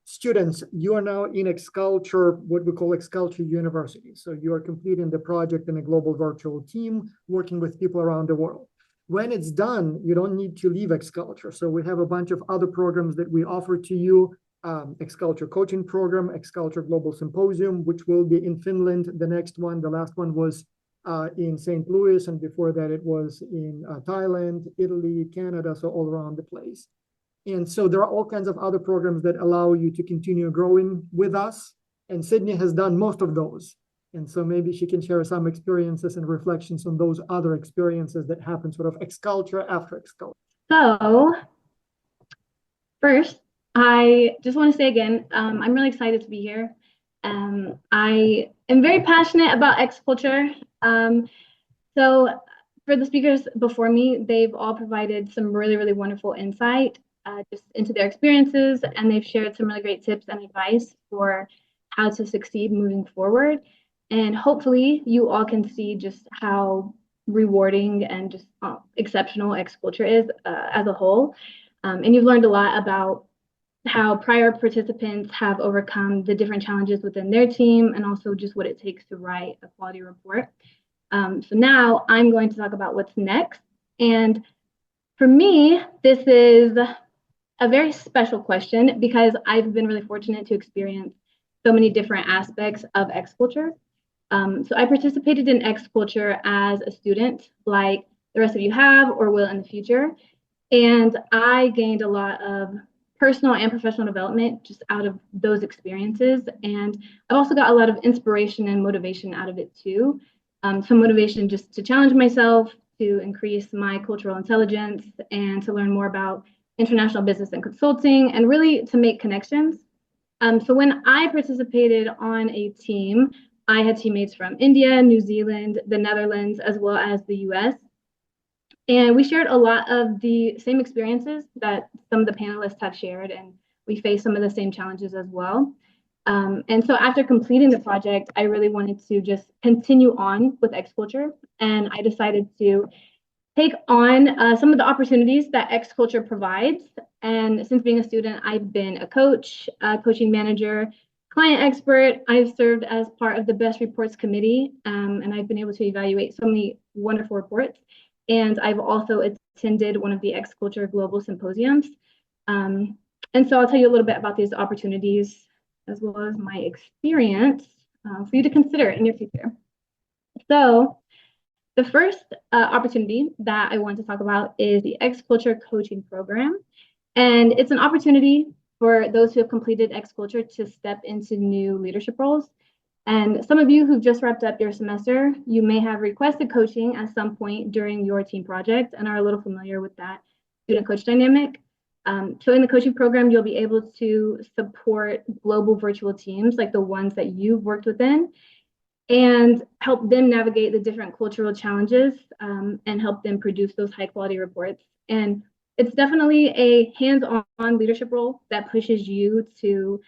Students, you are now in X-Culture, what we call X-Culture University. So you are completing the project in a global virtual team, working with people around the world. When it's done, you don't need to leave X-Culture. So we have a bunch of other programs that we offer to you. X-Culture Coaching Program, X-Culture Global Symposium, which will be in Finland. The next one, the last one was in St. Louis, and before that it was in Thailand, Italy, Canada, so all around the place. And so there are all kinds of other programs that allow you to continue growing with us. And Sydney has done most of those. And so maybe she can share some experiences and reflections on those other experiences that happen sort of X-Culture after X-Culture. So first, I just want to say again, I'm really excited to be here. I am very passionate about X-Culture. So for the speakers before me, they've all provided some really, really wonderful insight just into their experiences, and they've shared some really great tips and advice for how to succeed moving forward. And hopefully you all can see just how rewarding and just exceptional X-Culture is as a whole. And you've learned a lot about how prior participants have overcome the different challenges within their team, and also just what it takes to write a quality report. So now I'm going to talk about what's next. And for me, this is a very special question because I've been really fortunate to experience so many different aspects of X-Culture. So I participated in X-Culture as a student, like the rest of you have or will in the future. And I gained a lot of personal and professional development just out of those experiences. And I've also got a lot of inspiration and motivation out of it too. Some motivation just to challenge myself, to increase my cultural intelligence, and to learn more about international business and consulting, and really to make connections. So when I participated on a team, I had teammates from India, New Zealand, the Netherlands, as well as the US. And we shared a lot of the same experiences that some of the panelists have shared, and we faced some of the same challenges as well. And so after completing the project, I really wanted to just continue on with X-Culture, and I decided to take on some of the opportunities that X-Culture provides. And since being a student, I've been a coach, a coaching manager, client expert. I've served as part of the Best Reports Committee, and I've been able to evaluate so many wonderful reports. And I've also attended one of the X-Culture Global Symposiums. And so I'll tell you a little bit about these opportunities as well as my experience for you to consider in your future. So the first opportunity that I want to talk about is the X-Culture Coaching Program. And it's an opportunity for those who have completed X-Culture to step into new leadership roles. And some of you who've just wrapped up your semester, you may have requested coaching at some point during your team project and are a little familiar with that student-coach dynamic. So in the coaching program, you'll be able to support global virtual teams like the ones that you've worked within, and help them navigate the different cultural challenges and help them produce those high quality reports. And it's definitely a hands-on leadership role that pushes you to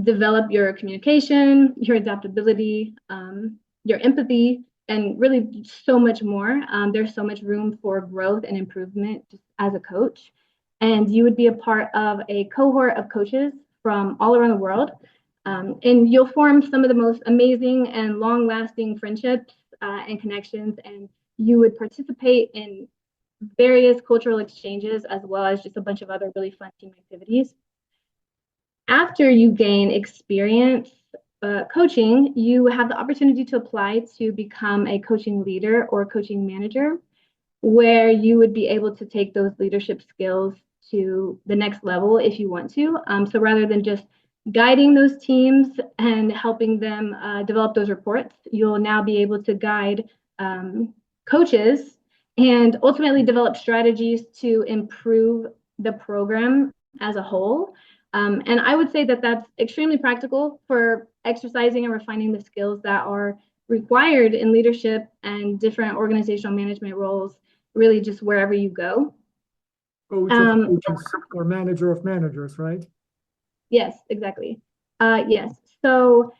develop your communication, your adaptability, your empathy, and really so much more. There's so much room for growth and improvement just as a coach. And you would be a part of a cohort of coaches from all around the world. And you'll form some of the most amazing and long-lasting friendships and connections, and you would participate in various cultural exchanges as well as just a bunch of other really fun team activities. After you gain experience coaching, you have the opportunity to apply to become a coaching leader or coaching manager, where you would be able to take those leadership skills to the next level if you want to. So rather than just guiding those teams and helping them develop those reports, you'll now be able to guide coaches and ultimately develop strategies to improve the program as a whole. And I would say that that's extremely practical for exercising and refining the skills that are required in leadership and different organizational management roles, really just wherever you go. Coach of coaches or manager of managers, right? Yes, exactly. Yes. So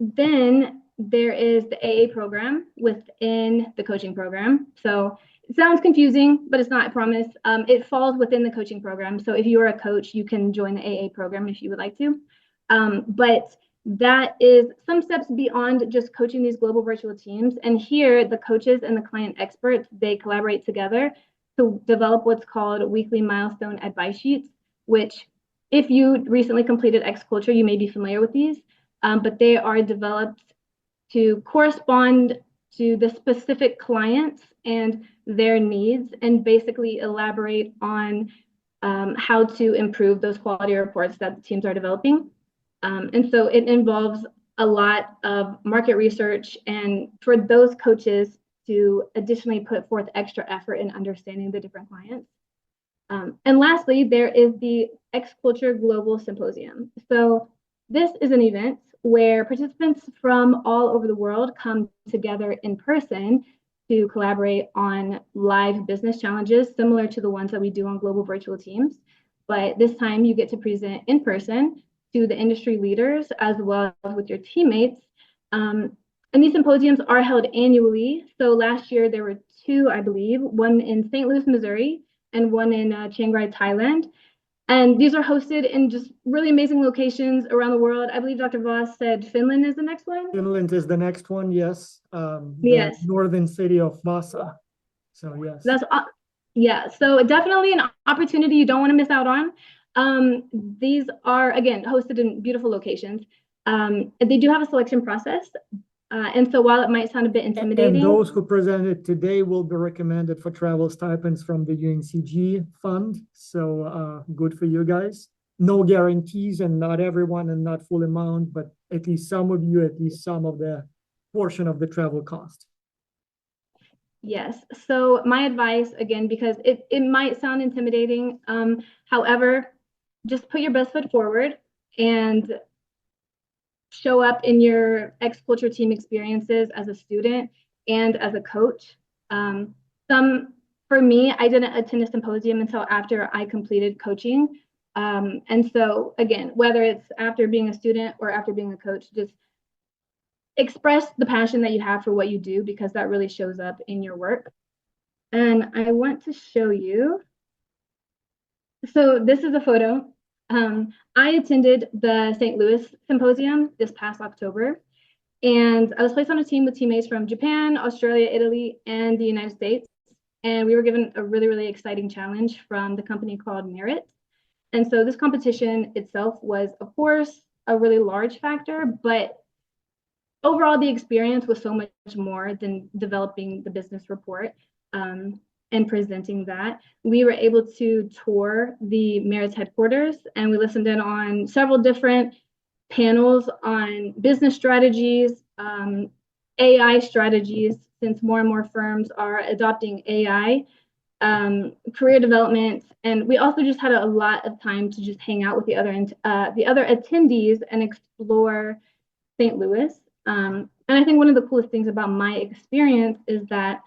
then there is the AA program within the coaching program. So It sounds confusing, but it's not, I promise. It falls within the coaching program. So if you're a coach, you can join the AA program if you would like to. But that is some steps beyond just coaching these global virtual teams. And here, the coaches and the client experts, they collaborate together to develop what's called weekly milestone advice sheets, which if you recently completed X Culture, you may be familiar with these, but they are developed to correspond to the specific clients and their needs and basically elaborate on how to improve those quality reports that the teams are developing. And so it involves a lot of market research and for those coaches to additionally put forth extra effort in understanding the different clients. And lastly, there is the X Culture Global Symposium. So this is an event where participants from all over the world come together in person to collaborate on live business challenges similar to the ones that we do on global virtual teams. But this time you get to present in person to the industry leaders as well as with your teammates. And these symposiums are held annually. So last year there were two, I believe, one in St. Louis, Missouri, and one in Chiang Rai, Thailand. And these are hosted in just really amazing locations around the world. I believe Dr. Voss said Finland is the next one. Finland is the next one, yes. The Yes. northern city of Vasa. So yes. Yeah, so definitely an opportunity you don't want to miss out on. These are, again, hosted in beautiful locations. They do have a selection process. And so while it might sound a bit intimidating. And those who presented today will be recommended for travel stipends from the UNCG fund. So good for you guys. No guarantees and not everyone and not full amount, but at least some of you, at least some of the portion of the travel cost. Yes. So my advice, again, because it might sound intimidating. However, just put your best foot forward and show up in your X Culture team experiences as a student and as a coach. For me, I didn't attend a symposium until after I completed coaching. And so again, whether it's after being a student or after being a coach, just express the passion that you have for what you do because that really shows up in your work. And I want to show you. So this is a photo. I attended the St. Louis Symposium this past October, and I was placed on a team with teammates from Japan, Australia, Italy, and the United States. And we were given a really, really exciting challenge from the company called Merit. And so this competition itself was, of course, a really large factor, but overall, the experience was so much more than developing the business report and presenting that. We were able to tour the Merit's headquarters and we listened in on several different panels on business strategies, AI strategies, since more and more firms are adopting AI, career development, and we also just had a lot of time to just hang out with the other attendees and explore St. Louis. And I think one of the coolest things about my experience is that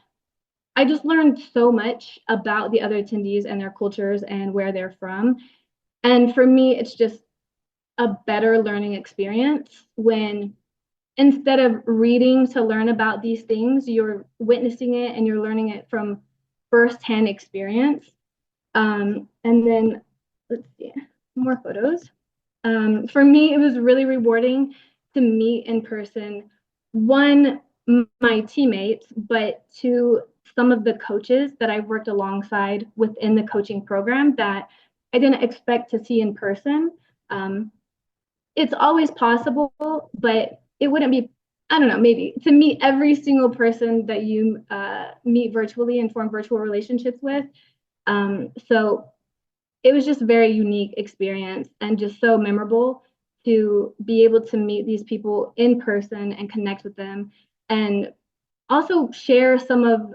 I just learned so much about the other attendees and their cultures and where they're from. And for me, it's just a better learning experience when instead of reading to learn about these things, you're witnessing it and you're learning it from firsthand experience. And then let's see, more photos. For me, it was really rewarding to meet in person, one, my teammates, but two, some of the coaches that I've worked alongside within the coaching program that I didn't expect to see in person. It's always possible, but it wouldn't be, I don't know, maybe to meet every single person that you meet virtually and form virtual relationships with. So it was just a very unique experience and just so memorable to be able to meet these people in person and connect with them and also share some of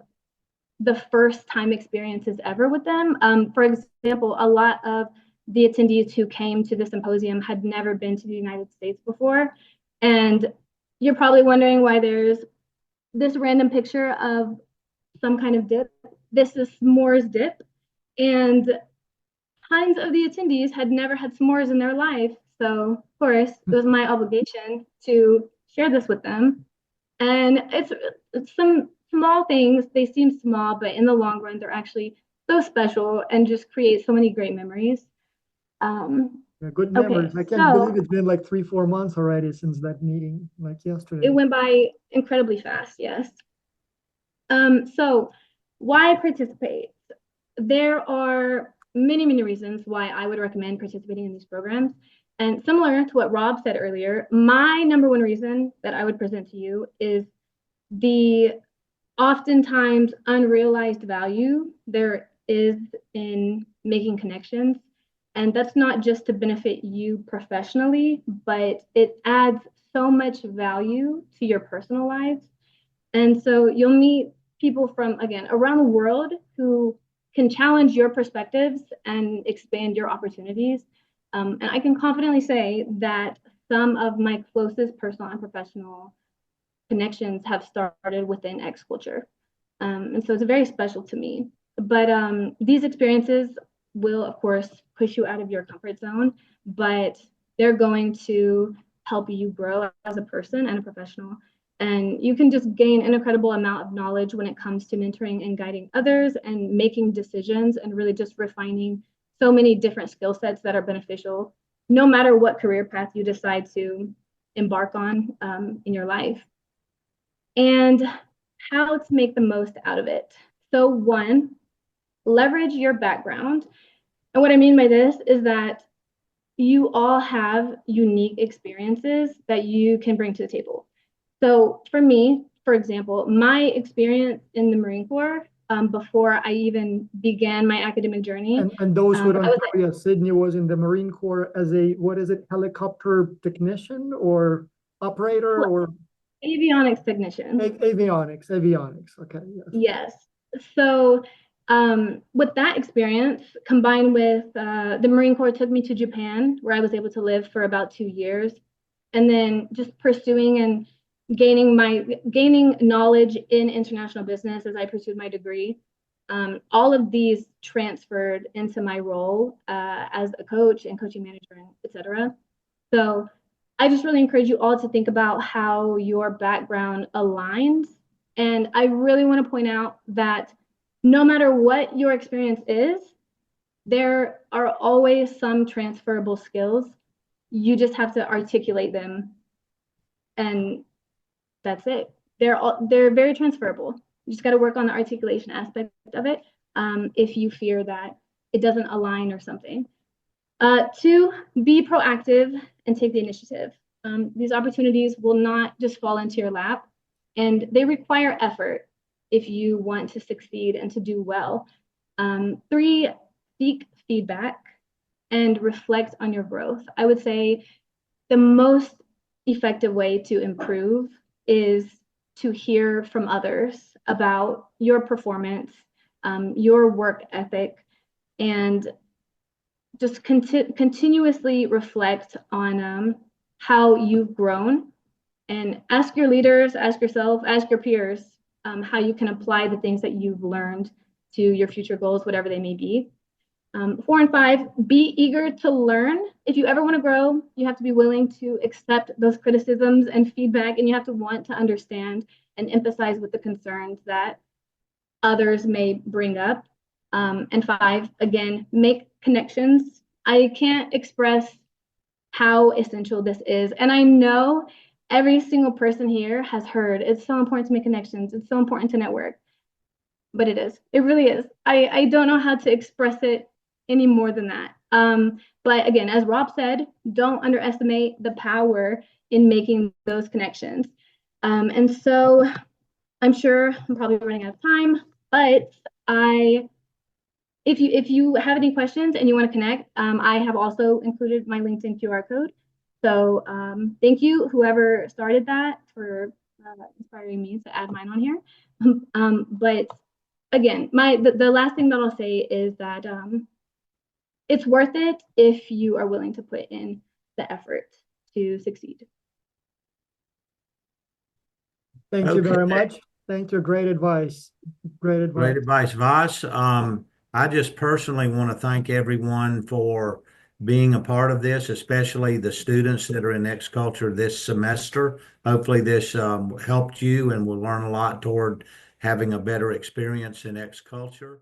the first time experiences ever with them. For example, a lot of the attendees who came to the symposium had never been to the United States before. And you're probably wondering why there's this random picture of some kind of dip. This is s'mores dip. And tons of the attendees had never had s'mores in their life. So, of course, it was my obligation to share this with them. And it's some small things, they seem small, but in the long run, they're actually so special and just create so many great memories. Yeah, good Okay, memories. I can't believe so it's been like 3, 4 months already since that meeting, like it yesterday. went by incredibly fast, yes. So why participate? There are many, many reasons why I would recommend participating in these programs. And similar to what Rob said earlier, my number one reason that I would present to you is the oftentimes unrealized value there is in making connections. And that's not just to benefit you professionally, but it adds so much value to your personal lives. And so you'll meet people from, again, around the world who can challenge your perspectives and expand your opportunities. And I can confidently say that some of my closest personal and professional connections have started within X culture. And so it's very special to me. But these experiences will, of course, push you out of your comfort zone, but they're going to help you grow as a person and a professional. And you can just gain an incredible amount of knowledge when it comes to mentoring and guiding others and making decisions and really just refining so many different skill sets that are beneficial, no matter what career path you decide to embark on in your life. And how to make the most out of it. So, one, leverage your background. And what I mean by this is that you all have unique experiences that you can bring to the table. So, for me, for example, my experience in the Marine Corps before I even began my academic journey, And those who I don't was know, yeah, Sydney was in the Marine Corps as a, what is it, helicopter technician or operator an or avionics technician. avionics. Okay, yes. Yes. So, with that experience, combined with the Marine Corps took me to Japan, where I was able to live for about 2 years, and then just pursuing and gaining knowledge in international business as I pursued my degree. All of these transferred into my role as a coach and coaching manager, etc. So I just really encourage you all to think about how your background aligns. And I really want to point out that no matter what your experience is, there are always some transferable skills. You just have to articulate them, and that's it. They're very transferable. You just got to work on the articulation aspect of it. If you fear that it doesn't align or something. Two, be proactive and take the initiative. These opportunities will not just fall into your lap, and they require effort if you want to succeed and to do well. Three, seek feedback and reflect on your growth. I would say the most effective way to improve is to hear from others about your performance, your work ethic, and just continuously reflect on how you've grown and ask your leaders, ask yourself, ask your peers how you can apply the things that you've learned to your future goals, whatever they may be. 4 and 5, be eager to learn. If you ever want to grow, you have to be willing to accept those criticisms and feedback, and you have to want to understand and emphasize with the concerns that others may bring up. And 5, again, make connections. I can't express how essential this is. And I know every single person here has heard it's so important to make connections. It's so important to network. But it is. It really is. I don't know how to express it any more than that. But again, as Rob said, don't underestimate the power in making those connections. And so I'm sure I'm probably running out of time, but if you have any questions and you want to connect, I have also included my LinkedIn QR code. So thank you, whoever started that, for inspiring me to add mine on here. But again, the last thing that I'll say is that it's worth it if you are willing to put in the effort to succeed. Thank you very much. Thank you. Great advice. Great advice. Great advice, Voss. I just personally want to thank everyone for being a part of this, especially the students that are in X Culture this semester. Hopefully this helped you and we'll learn a lot toward having a better experience in X culture.